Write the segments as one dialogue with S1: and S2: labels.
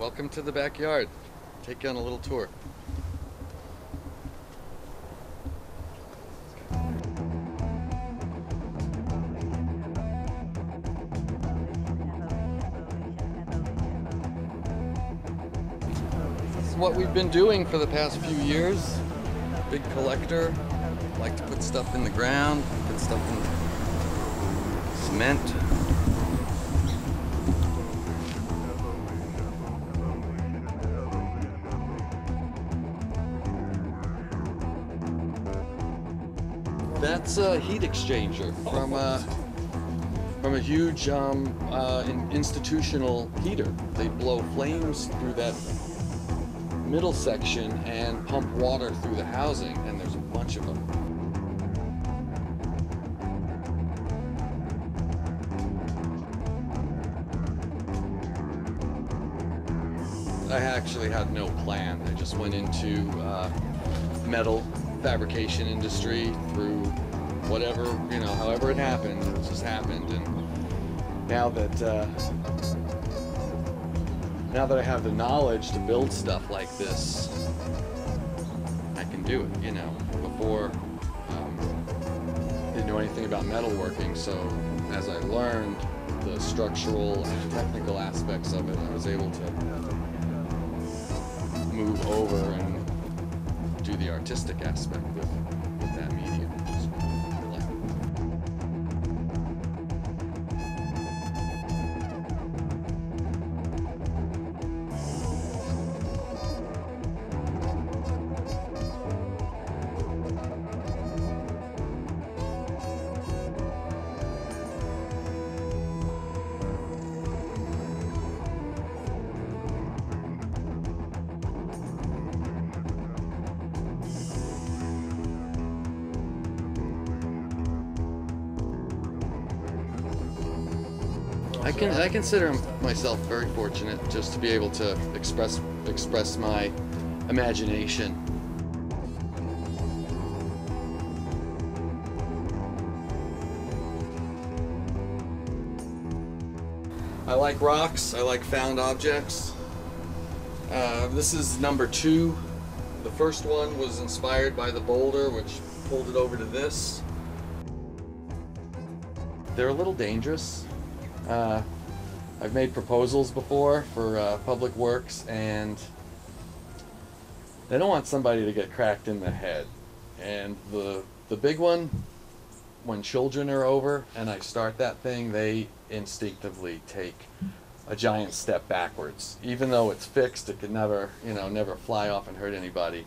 S1: Welcome to the backyard. Take you on a little tour. This is what we've been doing for the past few years. Big collector. Like to put stuff in the ground, put stuff in cement. That's a heat exchanger from a huge institutional heater. They blow flames through that middle section and pump water through the housing, and there's a bunch of them. I actually had no plan. I just went into metal fabrication industry through whatever, you know, however it happened, it just happened. And now that I have the knowledge to build stuff like this, I can do it. You know, before didn't know anything about metalworking, so as I learned the structural and technical aspects of it, I was able to move over and do the artistic aspect with that medium. I consider myself very fortunate just to be able to express my imagination. I like rocks, I like found objects. This is number 2. The first one was inspired by the boulder, which pulled it over to this. They're a little dangerous. I've made proposals before for public works, and they don't want somebody to get cracked in the head. And the big one, when children are over and I start that thing, they instinctively take a giant step backwards. Even though it's fixed, it could never, you know, never fly off and hurt anybody.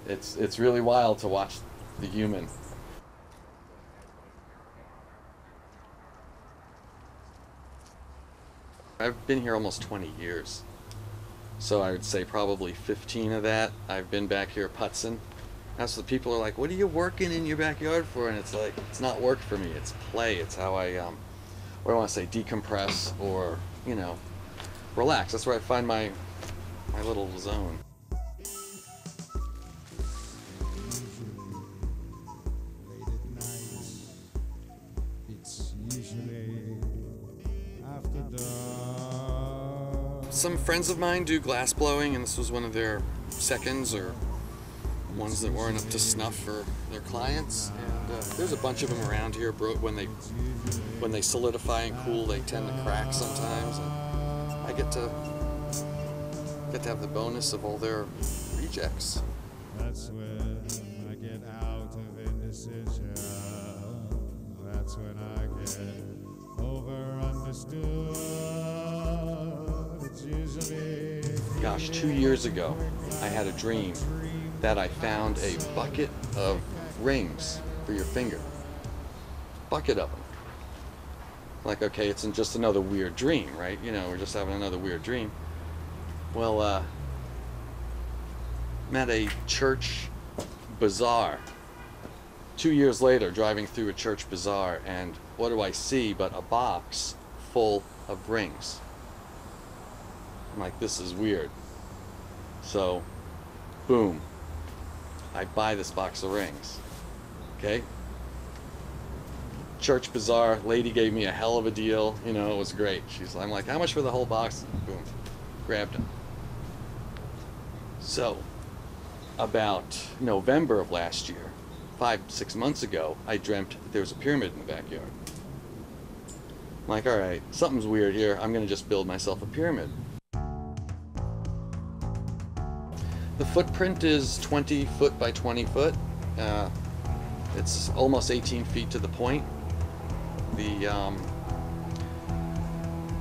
S1: It's really wild to watch the human. I've been here almost 20 years, so I would say probably 15 of that I've been back here putzing. That's what people are like, what are you working in your backyard for? And it's like, it's not work for me, it's play. It's how I, what do I want to say, decompress or, you know, relax. That's where I find my little zone. Some friends of mine do glass blowing, and this was one of their seconds or ones that weren't up to snuff for their clients. And there's a bunch of them around here. When they solidify and cool, they tend to crack sometimes. And I get to have the bonus of all their rejects.
S2: That's when I get out of indecision. That's when I get over understood.
S1: Gosh, 2 years ago, I had a dream that I found a bucket of rings for your finger. Bucket of them. Like, okay, it's just another weird dream, right? You know, we're just having another weird dream. Well, I'm at a church bazaar. 2 years later, driving through a church bazaar, and what do I see but a box full of rings. I'm like, this is weird. So, boom, I buy this box of rings. Okay? church bazaar. Lady gave me a hell of a deal. You know, it was great. I'm like, how much for the whole box? Boom, grabbed them. So, about November of last year, 5-6 months ago, I dreamt that there was a pyramid in the backyard. I'm like, all right, something's weird here. I'm gonna just build myself a pyramid. The footprint is 20 foot by 20 foot. It's almost 18 feet to the point.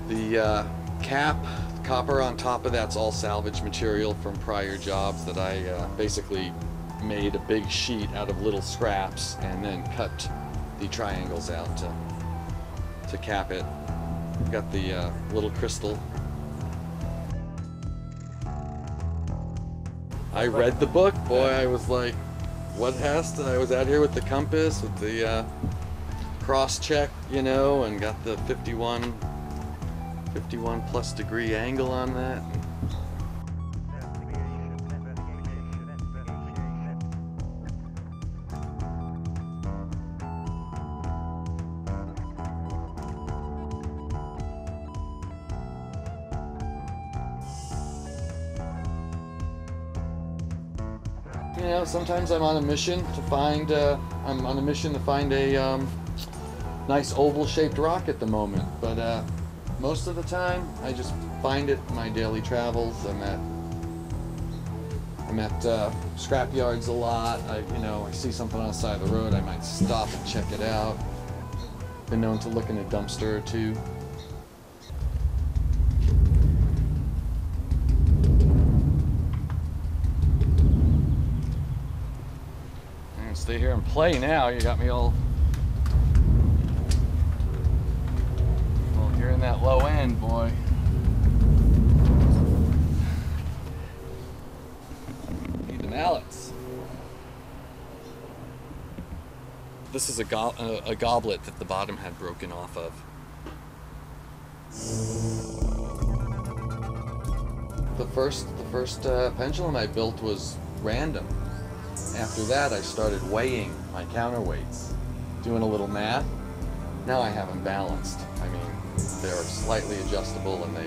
S1: The cap, copper on top of that's all salvage material from prior jobs that I basically made a big sheet out of little scraps and then cut the triangles out to cap it. Got the little crystal. I read the book, boy. I was like, what has to? I was out here with the compass, with the cross check, you know, and got the 51 plus degree angle on that. You know, sometimes I'm on a mission to find a nice oval-shaped rock at the moment, but most of the time I just find it in my daily travels. I'm at scrap yards a lot. I see something on the side of the road, I might stop and check it out. Been known to look in a dumpster or two. Stay here and play now. You got me all here in that low end, boy. Need the mallets. This is a goblet that the bottom had broken off of. The first pendulum I built was random. After that, I started weighing my counterweights, doing a little math. Now I have them balanced. I mean, they're slightly adjustable, and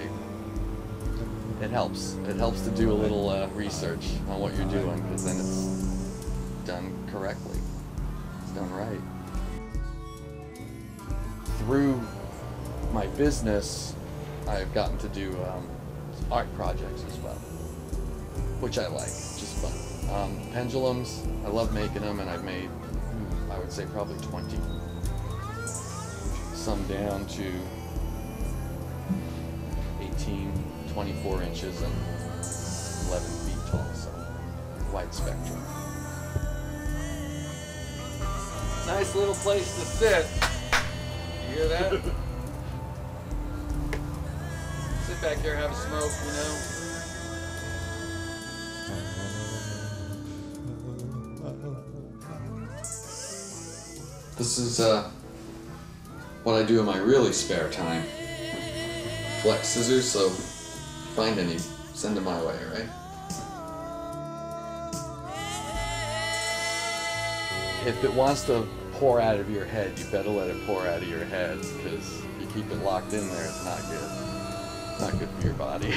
S1: it helps. It helps to do a little research on what you're doing, because then it's done correctly. It's done right. Through my business, I've gotten to do art projects as well, which I like. Just fun. Pendulums, I love making them, and I've made, I would say, probably 20. Some down to 18, 24 inches and 11 feet tall, so wide spectrum. Nice little place to sit. You hear that? Sit back here, have a smoke, you know. This is what I do in my really spare time. Collect scissors, so find any, send them my way, right? If it wants to pour out of your head, you better let it pour out of your head, because if you keep it locked in there, it's not good. It's not good for your body.